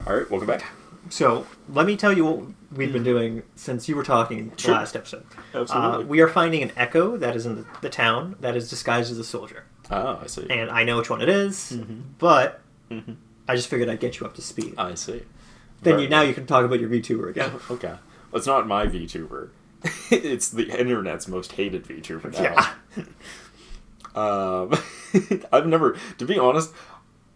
All right, welcome back. So, let me tell you what we've been doing since you were talking last episode. Absolutely. We are finding an echo that is in the town that is disguised as a soldier. Oh, I see. And I know which one it is, but I just figured I'd get you up to speed. I see. Then now you can talk about your VTuber again. Okay. Well, it's not my VTuber. It's the internet's most hated VTuber now. Yeah. I've never, to be honest,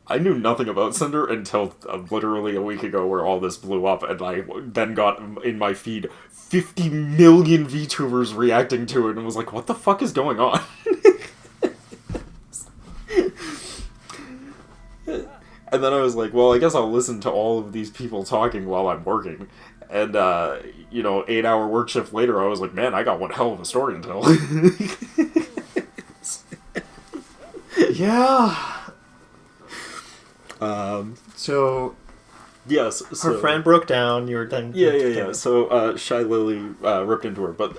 I knew nothing about Sinder until literally a week ago where all this blew up, and I then got in my feed 50 million VTubers reacting to it and was like, what the fuck is going on? And then I was like, well, I guess I'll listen to all of these people talking while I'm working. And, 8-hour work shift later, I was like, man, I got one hell of a story to tell. Yeah. So yes, her friend broke down. You were then So Shy Lily ripped into her. But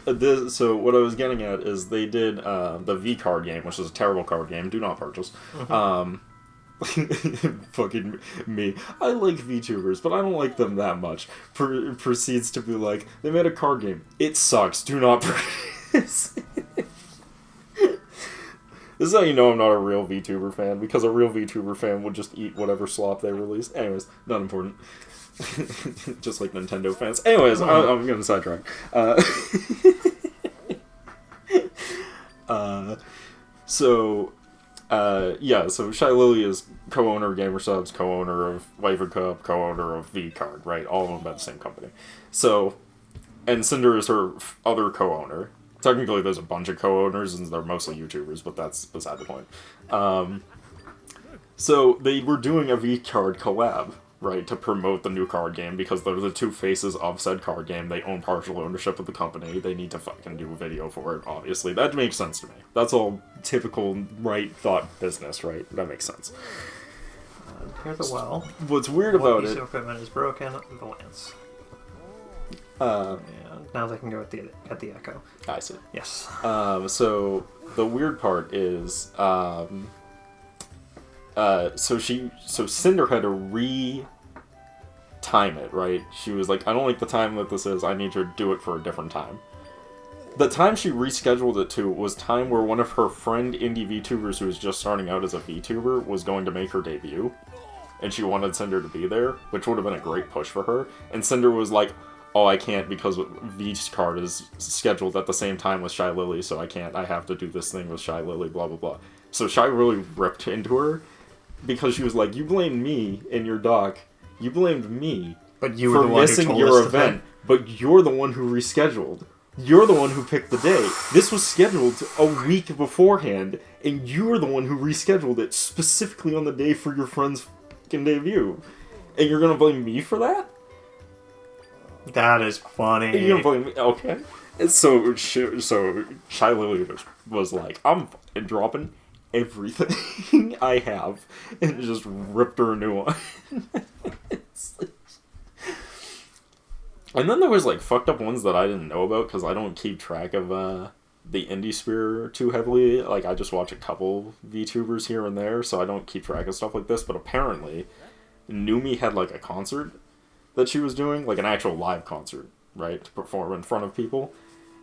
so what I was getting at is they did the V card game, which is a terrible card game. Do not purchase. Fucking me. I like VTubers, but I don't like them that much. Proceeds to be like, they made a card game. It sucks. Do not purchase. This is how you know I'm not a real VTuber fan, because a real VTuber fan would just eat whatever slop they release. Anyways, not important. Just like Nintendo fans. Anyways, I'm gonna sidetrack. So Shy Lily is co-owner of GamerSubs, co-owner of Waifu Cup, co-owner of V-Card, right? All of them by the same company. So, and Sinder is her other co-owner. Technically, there's a bunch of co-owners, and they're mostly YouTubers, but that's beside the point. So, they were doing a V-Card collab, right, to promote the new card game, because they're the two faces of said card game. They own partial ownership of the company. They need to fucking do a video for it, obviously. That makes sense to me. That's all typical right thought business, right? That makes sense. Here's the well. What's weird about piece it... of equipment is broken. The lance. And now they can go at the echo. I see. Yes. So the weird part is, so Sinder had to time it, right? She was like, I don't like the time that this is. I need to do it for a different time. The time she rescheduled it to was time where one of her friend indie VTubers who was just starting out as a VTuber was going to make her debut, and she wanted Cinder to be there, which would have been a great push for her. And Cinder was like, oh, I can't because V's card is scheduled at the same time with Shy Lily, so I can't. I have to do this thing with Shy Lily, blah, blah, blah. So Shy really ripped into her because she was like, you blamed me in your doc. You blamed me but you were the one missing who told your us event, but you're the one who rescheduled. You're the one who picked the day. This was scheduled a week beforehand, and you're the one who rescheduled it specifically on the day for your friend's fucking debut. And you're gonna blame me for that? That is funny. You're gonna blame me? Okay. And so Shy Lily was like, I'm fucking dropping everything I have, and just ripped her a new one. And then there was, like, fucked up ones that I didn't know about, because I don't keep track of, the indie sphere too heavily. Like, I just watch a couple VTubers here and there, so I don't keep track of stuff like this. But apparently, Numi had, like, a concert that she was doing, like, an actual live concert, right, to perform in front of people.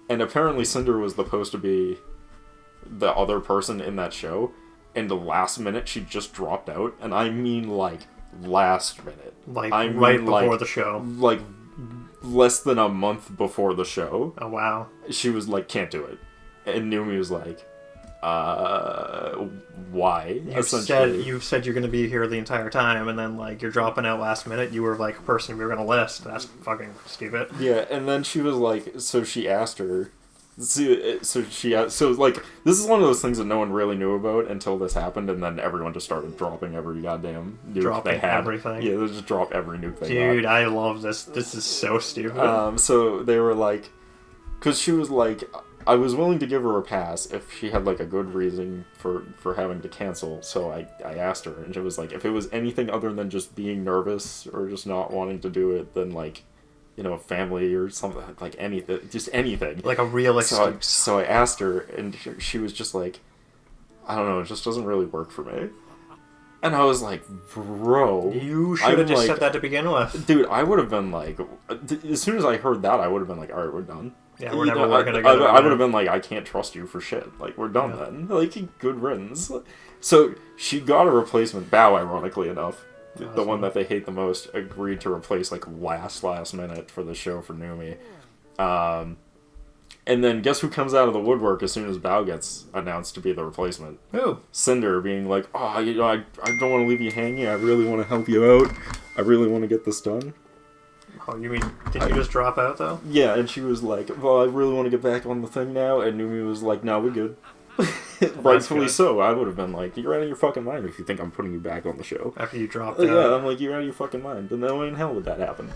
And apparently Cinder was supposed to be the other person in that show, and the last minute she just dropped out. And I mean, like, last minute. Like, right before the show. Like, less than a month before the show. Oh, wow. She was like, can't do it. And Numi was like, why? You said you're going to be here the entire time, and then, like, you're dropping out last minute. You were, like, a person we were going to list. That's fucking stupid. Yeah, and then she was like, so she asked her, this is one of those things that no one really knew about until this happened, and then everyone just started dropping every goddamn nuke they had. Everything. Yeah, they just drop every nuke they got. Dude, I love this. This is so stupid. So they were like, because she was like, I was willing to give her a pass if she had, like, a good reason for having to cancel. So I asked her, and she was like, if it was anything other than just being nervous or just not wanting to do it, then, like, you know, family or something, like anything, just anything. Like a real excuse. So I asked her, and she was just like, I don't know, it just doesn't really work for me. And I was like, bro. You should have just like, said that to begin with. Dude, I would have been like, as soon as I heard that, I would have been like, alright, we're done. Yeah, we're never working together. I would have been like, I can't trust you for shit. Like, we're done then. Like, good riddance. So, she got a replacement. Bao, ironically enough. The one that they hate the most, agreed to replace, like, last minute for the show for Numi. And then guess who comes out of the woodwork as soon as Bao gets announced to be the replacement? Who? Cinder, being like, oh, you know, I don't want to leave you hanging. I really want to help you out. I really want to get this done. Oh, you mean, did you just drop out, though? Yeah, and she was like, well, I really want to get back on the thing now. And Numi was like, no, we're good. Rightfully so. I would have been like, you're out of your fucking mind if you think I'm putting you back on the show. After you dropped out. Yeah, I'm like, you're out of your fucking mind. And no way in hell would that happen.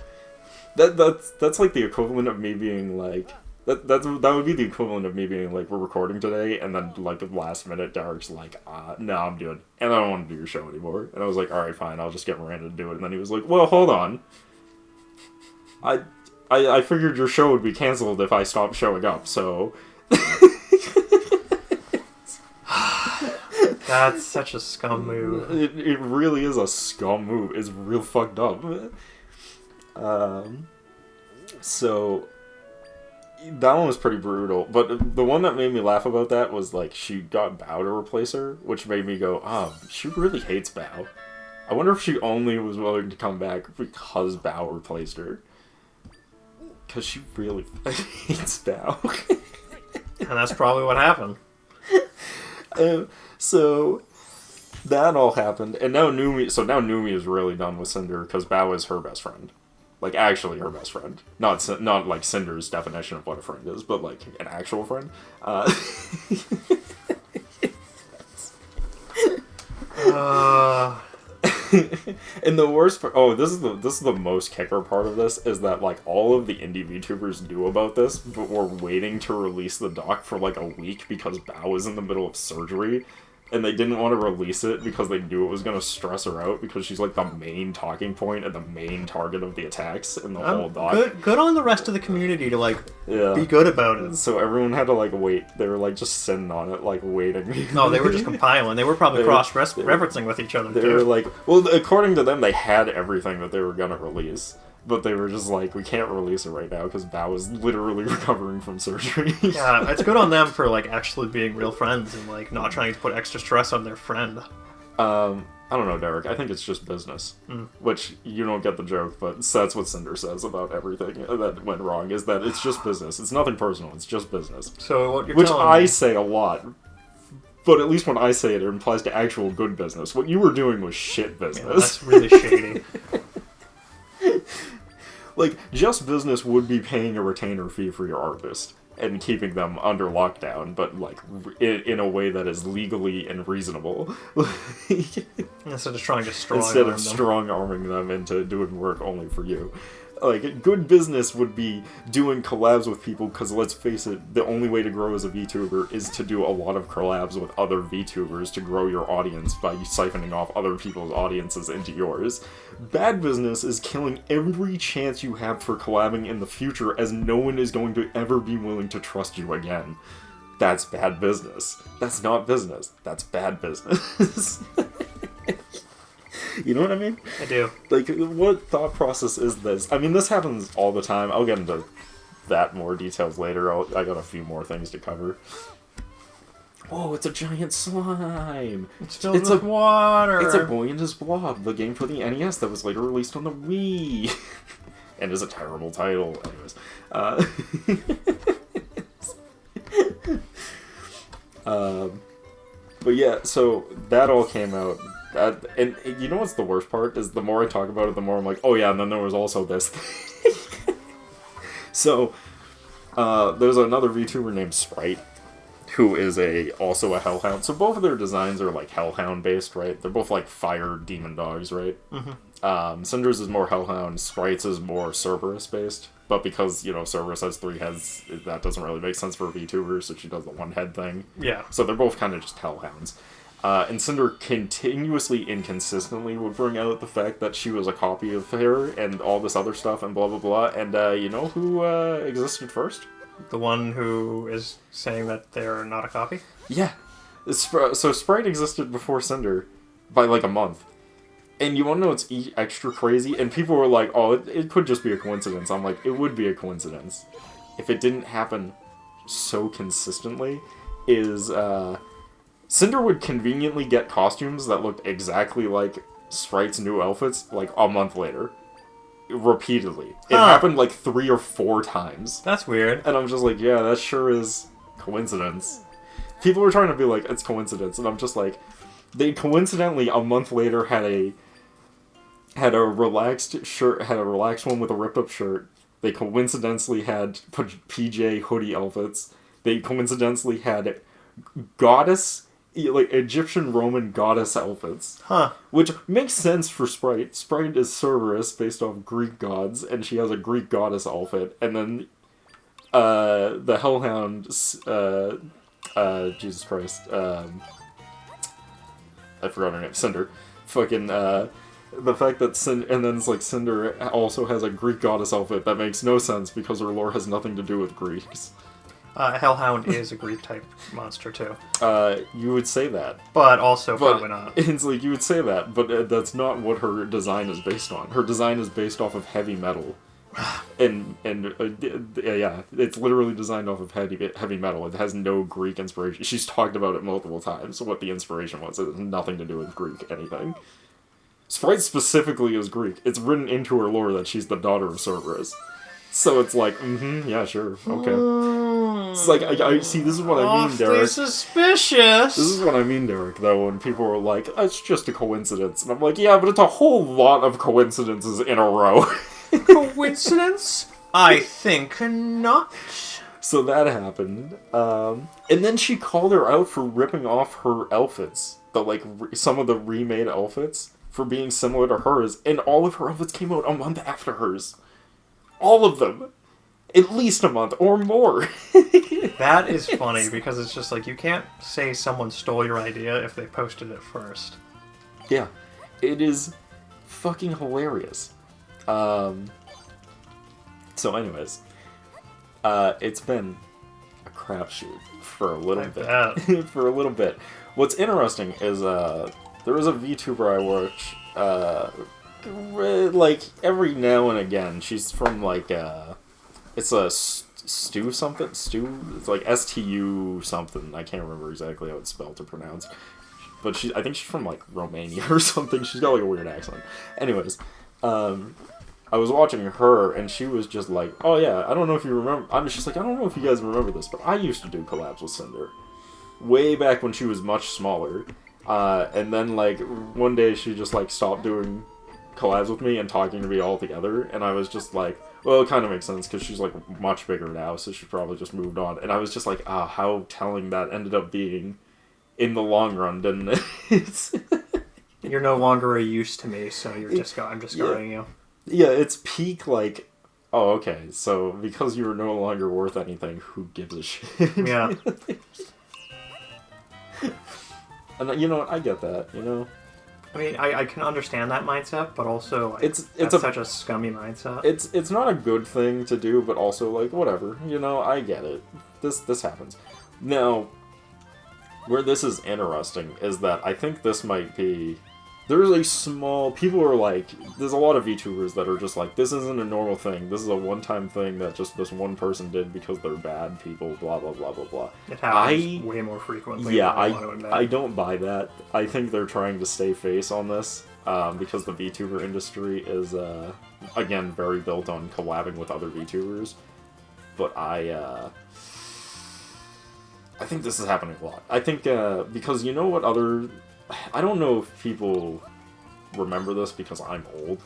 That's like the equivalent of me being like... That would be the equivalent of me being like, we're recording today, and then like the last minute Derek's like, no, I'm good, and I don't want to do your show anymore. And I was like, alright, fine, I'll just get Miranda to do it. And then he was like, well, hold on. I figured your show would be cancelled if I stopped showing up, so... That's such a scum move. It really is a scum move. It's real fucked up. So... That one was pretty brutal, but the one that made me laugh about that was, like, she got Bao to replace her, which made me go, oh, she really hates Bao. I wonder if she only was willing to come back because Bao replaced her. Because she really hates Bao. And that's probably what happened. So, that all happened, and now Numi is really done with Cinder, because Bao is her best friend. Like, actually her best friend. Not like Cinder's definition of what a friend is, but, like, an actual friend. And the worst part... Oh, this is the most kicker part of this, is that, like, all of the indie VTubers knew about this, but were waiting to release the doc for, like, a week because Bao was in the middle of surgery. And they didn't want to release it because they knew it was going to stress her out because she's like the main talking point and the main target of the attacks in the whole doc. Good on the rest of the community to like be good about it. So everyone had to like wait. They were like just sitting on it, like waiting. No, they were just compiling. They were probably cross-referencing with each other they too. Were like, well, according to them, they had everything that they were going to release. But they were just like, we can't release it right now because Bao is literally recovering from surgery. Yeah, it's good on them for like actually being real friends and like not trying to put extra stress on their friend. I don't know, Derek. I think it's just business. Which, you don't get the joke, but that's what Cinder says about everything that went wrong, is that it's just business. It's nothing personal, it's just business. So what you're Which telling I me... say a lot. But at least when I say it, it implies to actual good business. What you were doing was shit business. Yeah, that's really shady. Like, just business would be paying a retainer fee for your artist and keeping them under lockdown, but, like, in a way that is legally and reasonable. Instead of trying to strong-arming them into doing work only for you. Like, good business would be doing collabs with people, because let's face it, the only way to grow as a VTuber is to do a lot of collabs with other VTubers to grow your audience by siphoning off other people's audiences into yours. Bad business is killing every chance you have for collabing in the future, as no one is going to ever be willing to trust you again. That's bad business. That's not business. That's bad business. You know what I mean? I do. Like, what thought process is this? I mean, this happens all the time. I'll get into that more details later. I got a few more things to cover. Whoa, it's a giant slime! It's filled with water! It's a Boy and His Blob, the game for the NES that was later released on the Wii! And is a terrible title. Anyways. But yeah, so that all came out. And you know what's the worst part? Is the more I talk about it, the more I'm like, oh yeah, and then there was also this thing. So, there's another VTuber named Sprite, who is also a Hellhound. So both of their designs are like Hellhound based, right? They're both like fire demon dogs, right? Mm-hmm. Cinder's is more Hellhound, Sprite's is more Cerberus based. But because, you know, Cerberus has 3 heads, that doesn't really make sense for a VTuber, so she does the 1 head thing. Yeah. So they're both kind of just Hellhounds. And Cinder continuously, inconsistently would bring out the fact that she was a copy of her and all this other stuff and blah, blah, blah. And you know who existed first? The one who is saying that they're not a copy? Yeah. So Sprite existed before Cinder. by like a month. And you want to know what's extra crazy? And people were like, oh, it could just be a coincidence. I'm like, it would be a coincidence if it didn't happen so consistently. Is Cinder would conveniently get costumes that looked exactly like Sprite's new outfits like a month later. Repeatedly. It happened like 3 or 4 times. That's weird. And I'm just like, yeah, that sure is coincidence. People were trying to be like, it's coincidence. And I'm just like, they coincidentally a month later had a relaxed shirt, had a relaxed one with a ripped up shirt. They coincidentally had PJ hoodie outfits. They coincidentally had goddess, like Egyptian Roman goddess outfits. Which makes sense for Sprite. Sprite is Cerberus based off Greek gods, and she has a Greek goddess outfit. And then the Hellhound, Jesus Christ, I forgot her name, Cinder. Fucking, the fact that and then it's like Cinder also has a Greek goddess outfit that makes no sense because her lore has nothing to do with Greeks. Hellhound is a Greek type monster too. You would say that, but also probably not. It's like you would say that, but that's not what her design is based on. Her design is based off of heavy metal, and yeah, it's literally designed off of heavy metal. It has no Greek inspiration. She's talked about it multiple times. What the inspiration was, it has nothing to do with Greek anything. Sprite specifically is Greek. It's written into her lore that she's the daughter of Cerberus. So it's like, yeah, sure, okay. It's like, I see, this is what I mean, Derek. Suspicious. This is what I mean, Derek, though, when people are like, it's just a coincidence. And I'm like, yeah, but it's a whole lot of coincidences in a row. Coincidence? I think not. So that happened. And then she called her out for ripping off her outfits. Some of the remade outfits. For being similar to hers, and all of her outfits came out a month after hers. All of them. At least a month, or more. That is funny, because it's just like, you can't say someone stole your idea if they posted it first. Yeah. It is fucking hilarious. So anyways. It's been a crapshoot for a little bit. For a little bit. What's interesting is, there was a VTuber I watch, like, every now and again. She's from, like, it's a Stu something? It's like STU something. I can't remember exactly how it's spelled or pronounced. But I think she's from, like, Romania or something. She's got, like, a weird accent. Anyways, I was watching her, and she was just like, oh yeah, I don't know if you remember. I'm just like, I don't know if you guys remember this, but I used to do collabs with Cinder. Way back when she was much smaller. And then, like, one day she just, like, stopped doing collabs with me and talking to me all together, and I was just like, well, it kind of makes sense, because she's, like, much bigger now, so she probably just moved on. And I was just like, how telling that ended up being in the long run, didn't it? You're no longer a use to me, so I'm discarding you. Yeah, it's peak, like, oh, okay, so because you're no longer worth anything, who gives a shit? Yeah. And you know what, I get that, you know? I mean, I can understand that mindset, but also, like, it's such a scummy mindset. It's not a good thing to do, but also, like, whatever, you know, I get it. This happens. Now, where this is interesting is that I think this might be... There's a small... People are like... There's a lot of VTubers that are just like, this isn't a normal thing. This is a one-time thing that just this one person did because they're bad people, blah, blah, blah, blah, blah. It happens way more frequently. Yeah, I don't buy that. I think they're trying to stay face on this, because the VTuber industry is, again, very built on collabing with other VTubers. But I think this is happening a lot. I think, because you know what other... I don't know if people remember this because I'm old,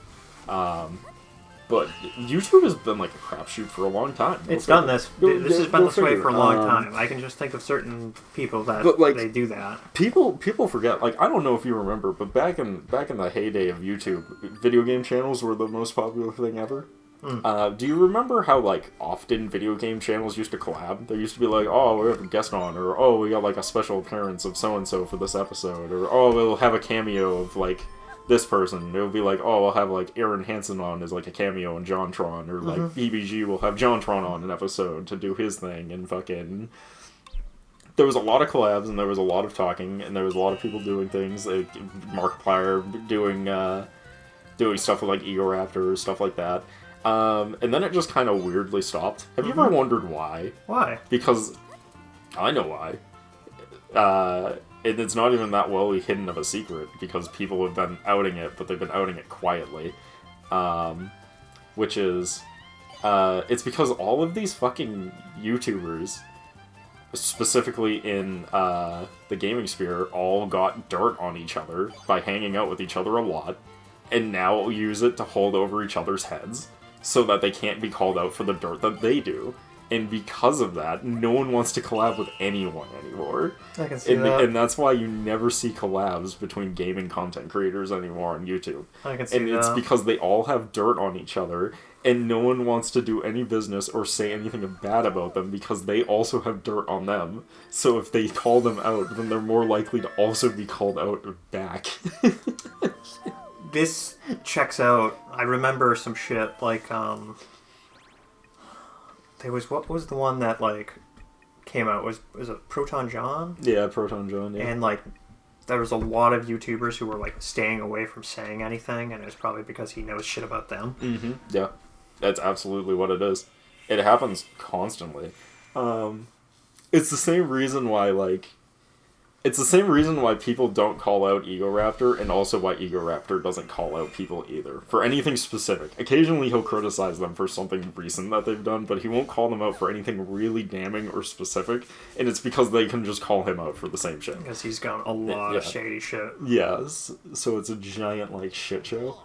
but YouTube has been like a crapshoot for a long time. It's done this. This has been this way for a long time. I can just think of certain people that they do that. People forget. Like, I don't know if you remember, but back in the heyday of YouTube, video game channels were the most popular thing ever. Do you remember how, like, often video game channels used to collab? They used to be like, oh, we have a guest on, or oh, we got, like, a special appearance of so-and-so for this episode, or oh, we'll have a cameo of, like, this person. It'll be like, oh, we'll have, like, Aaron Hansen on as, like, a cameo in JonTron, or, like, EBG will have JonTron on an episode to do his thing, and fucking... there was a lot of collabs, and there was a lot of talking, and there was a lot of people doing things, like Markiplier doing stuff with, like, Egoraptor, stuff like that. And then it just kind of weirdly stopped. Have you ever wondered why? Why? Because I know why. And it's not even that well hidden of a secret, because people have been outing it, but they've been outing it quietly. Which is, it's because all of these fucking YouTubers, specifically in the gaming sphere, all got dirt on each other by hanging out with each other a lot, and now use it to hold over each other's heads, so that they can't be called out for the dirt that they do. And because of that, no one wants to collab with anyone anymore. I can see that. And that's why you never see collabs between gaming content creators anymore on YouTube. I can see that. And it's because they all have dirt on each other, and no one wants to do any business or say anything bad about them because they also have dirt on them. So if they call them out, then they're more likely to also be called out back. This checks out. I remember some shit, like, there was, what was the one that, like, came out? Was it Proton John? Yeah, Proton John, yeah. And, like, there was a lot of YouTubers who were, like, staying away from saying anything, and it was probably because he knows shit about them. Mm-hmm. Yeah. That's absolutely what it is. It happens constantly. It's the same reason why, like... It's the same reason why people don't call out Egoraptor, and also why Egoraptor doesn't call out people either, for anything specific. Occasionally he'll criticize them for something recent that they've done, but he won't call them out for anything really damning or specific, and it's because they can just call him out for the same shit. Because he's got a lot of shady shit. Yes, so it's a giant, like, shit show.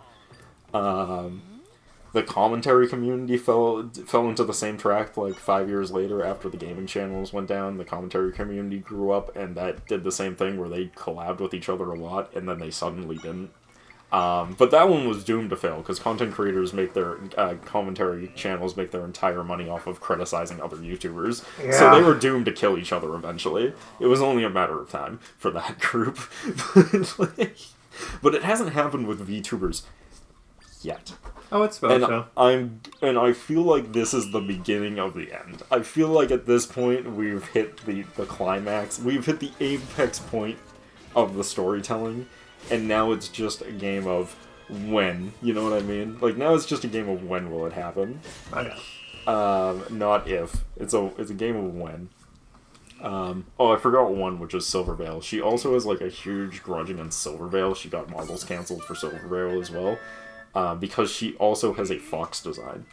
The commentary community fell into the same track, like, 5 years later after the gaming channels went down. The commentary community grew up, and that did the same thing where they collabed with each other a lot, and then they suddenly didn't. But that one was doomed to fail, because content creators make their commentary channels make their entire money off of criticizing other YouTubers. Yeah. So they were doomed to kill each other eventually. It was only a matter of time for that group. But it hasn't happened with VTubers yet. Oh, it's about and I feel like this is the beginning of the end. I feel like at this point we've hit the climax. We've hit the apex point of the storytelling, and now it's just a game of when. You know what I mean? Like, now it's just a game of when will it happen. I know. Not if. It's a game of when. I forgot one, which is Silvervale. She also has, like, a huge grudge against Silvervale. She got marbles cancelled for Silvervale as well. Because she also has a fox design.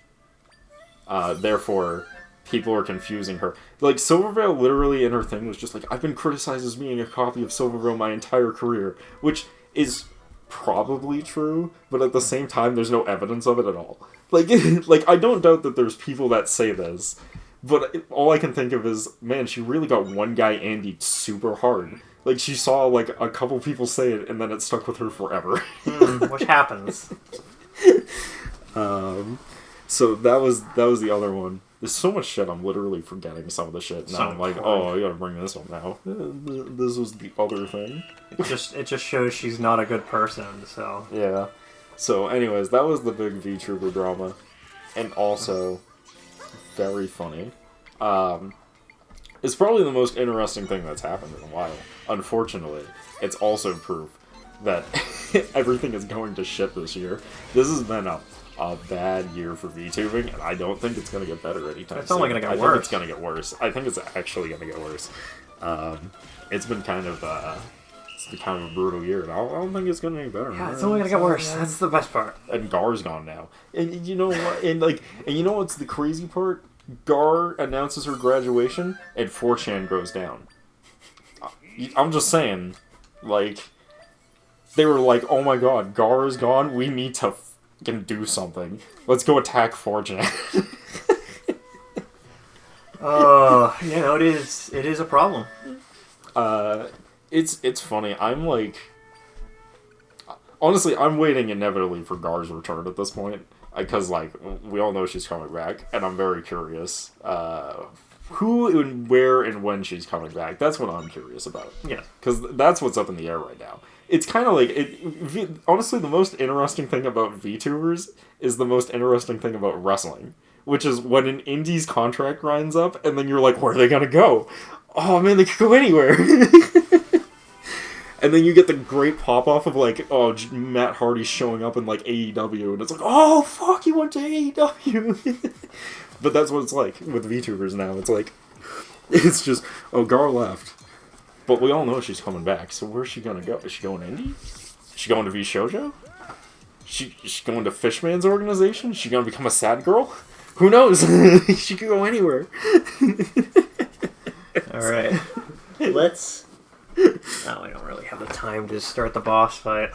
Therefore, people are confusing her. Like, Silvervale literally in her thing was just like, I've been criticized as being a copy of Silvervale my entire career. Which is probably true, but at the same time, there's no evidence of it at all. Like, like, I don't doubt that there's people that say this, but all I can think of is, man, she really got one guy Andy super hard. Like, she saw, like, a couple people say it, and then it stuck with her forever. Which happens. So that was the other one. There's so much shit, I'm literally forgetting some of the shit. Now I'm like, oh, I gotta bring this up now. This was the other thing. It just shows she's not a good person, so... Yeah. So, anyways, that was the big VTuber drama. And also, very funny. It's probably the most interesting thing that's happened in a while. Unfortunately, it's also proof that everything is going to shit this year. This has been a bad year for VTubing, and I don't think it's going to get better anytime soon. It's only going to get worse. I think it's going to get worse. I think it's actually going to get worse. It's been kind of a brutal year, and I don't think it's going to get better. Yeah, it's only going to get worse. That's the best part. And Gar's gone now. And you know what? And you know what's the crazy part? Gar announces her graduation, and 4chan goes down. I'm just saying, like, they were like, oh my god, Gar is gone, we need to fucking do something. Let's go attack 4chan. It is a problem. It's funny, I'm like... Honestly, I'm waiting inevitably for Gar's return at this point. Because, like, we all know she's coming back, and I'm very curious who and where and when she's coming back. That's what I'm curious about. Yeah. Because that's what's up in the air right now. It's kind of like... honestly, the most interesting thing about VTubers is the most interesting thing about wrestling. Which is when an indie's contract grinds up, and then you're like, where are they gonna go? oh man, they could go anywhere. And then you get the great pop-off of, like, oh, Matt Hardy showing up in, like, AEW, and it's like, oh, fuck, he went to AEW! But that's what it's like with VTubers now. It's like, it's just, oh, Gar left. But we all know she's coming back, so where's she gonna go? Is she going indie? Is she going to V-Shoujo? Is she going to Fishman's organization? Is she gonna become a sad girl? Who knows? She could go anywhere. Alright. Let's... Oh, we don't really have the time to start the boss fight.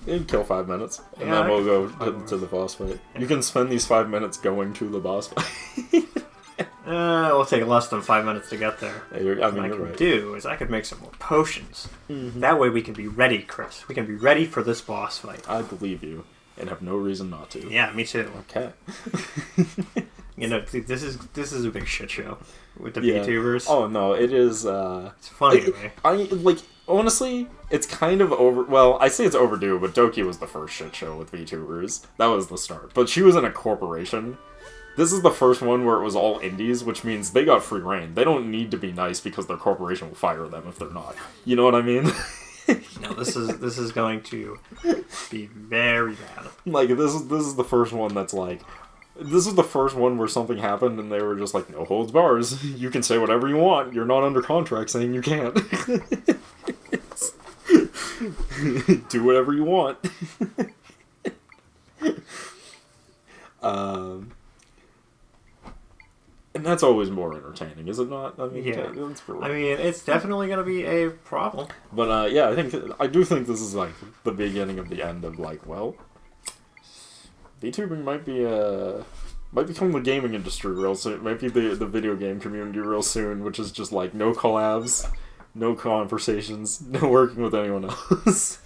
It'd kill 5 minutes, and Yeah, then we'll go to the boss fight. You can spend these 5 minutes going to the boss fight. It'll take less than 5 minutes to get there. Yeah, you're What I right. could do is I could make some more potions. Mm-hmm. That way we can be ready, Chris. We can be ready for this boss fight. I believe you, and have no reason not to. Yeah, me too. Okay. You know, this is a big shit show with the Yeah. VTubers. Oh no, it is. It's funny to me. I like honestly, it's kind of over. Well, I say it's overdue, but Doki was the first shit show with VTubers. That was the start. But she was in a corporation. This is the first one where it was all indies, which means they got free reign. They don't need to be nice because their corporation will fire them if they're not. You know what I mean? No, this is going to be very bad. Like this is the first one that's like. This is the first one where something happened and they were just like, no holds bars. You can say whatever you want. You're not under contract saying you can't. Do whatever you want. And that's always more entertaining, is it not? I mean, Yeah. that's for real. I mean, it's definitely going to be a problem. But yeah, I do think this is like the beginning of the end of like, well, VTubing might become the gaming industry real soon. It might be the video game community real soon, which is just like no collabs, no conversations, no working with anyone else.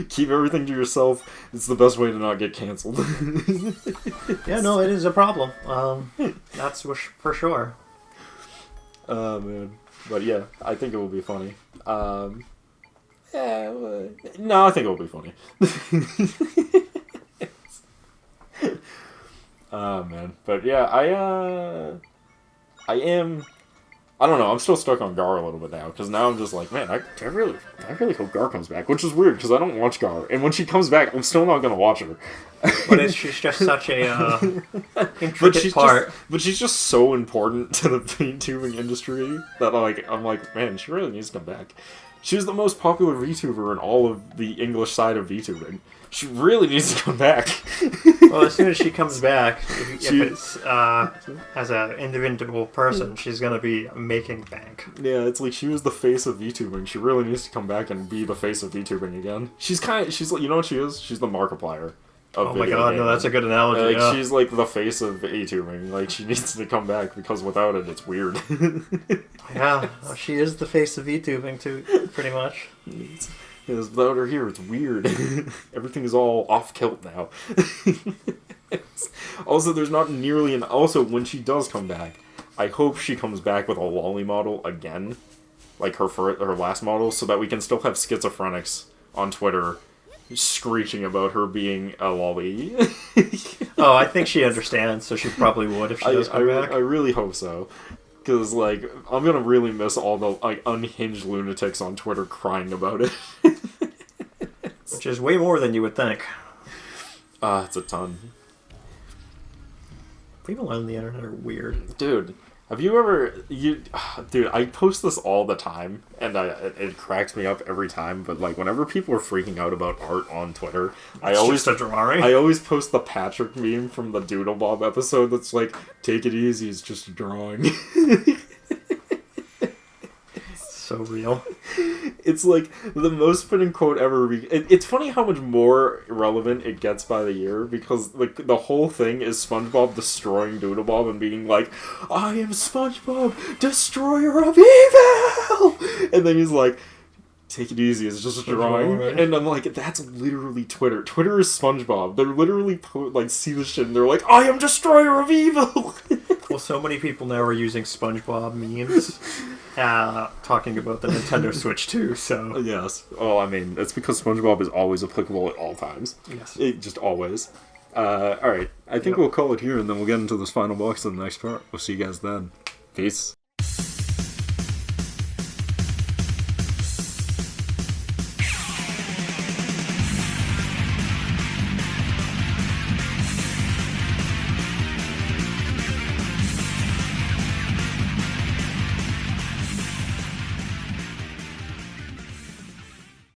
Keep everything to yourself. It's the best way to not get canceled. Yeah, no, it is a problem. That's for sure. Oh man, but yeah, I think it will be funny. Yeah, no, I think it will be funny. Oh man, but yeah, I am. I don't know. I'm still stuck on Gar a little bit now because now I'm just like, man, I really hope Gar comes back, which is weird because I don't watch Gar, and when she comes back, I'm still not gonna watch her. But she's just such a intricate part. But she's just so important to the VTubing industry that I'm like, man, she really needs to come back. She's the most popular VTuber in all of the English side of VTubing. She really needs to come back. Well, as soon as she comes back, if it's as an individual person, she's gonna be making bank. Yeah, it's like she was the face of VTubing. She really needs to come back and be the face of VTubing again. She's like, you know what she is? She's the Markiplier. Oh my god, no, that's a good analogy. Like, she's like the face of VTubing. Like, she needs to come back because without it, it's weird. Yeah, she is the face of VTubing too, pretty much. Yes, without her here, it's weird. Everything is all off kilt now. Also, there's not nearly an. Also, when she does come back, I hope she comes back with a lolly model again, like her last model, so that we can still have schizophrenics on Twitter screeching about her being a lolly. Oh, I think she understands, so she probably would if she does come back. I really hope so. Because, like, I'm gonna really miss all the, like, unhinged lunatics on Twitter crying about it. Which is way more than you would think. It's a ton. People on the internet are weird. Dude, have you ever... Dude, I post this all the time, and it cracks me up every time, but, like, whenever people are freaking out about art on Twitter, It's just a drawing. I always post the Patrick meme from the Doodle Bob episode that's like, take it easy, it's just a drawing. So real. It's like the most fitting quote ever. It's funny how much more relevant it gets by the year because like the whole thing is SpongeBob destroying Doodle Bob and being like, I am SpongeBob, destroyer of evil! And then he's like, take it easy, it's just a drawing. And I'm like, that's literally Twitter. Twitter is SpongeBob. They're literally see the shit and they're like, I am destroyer of evil! Well, so many people now are using SpongeBob memes, talking about the Nintendo Switch too, so... Yes. Oh, I mean, it's because SpongeBob is always applicable at all times. Yes. Just always. Alright, I think we'll call it here and then we'll get into this final box of the next part. We'll see you guys then. Peace.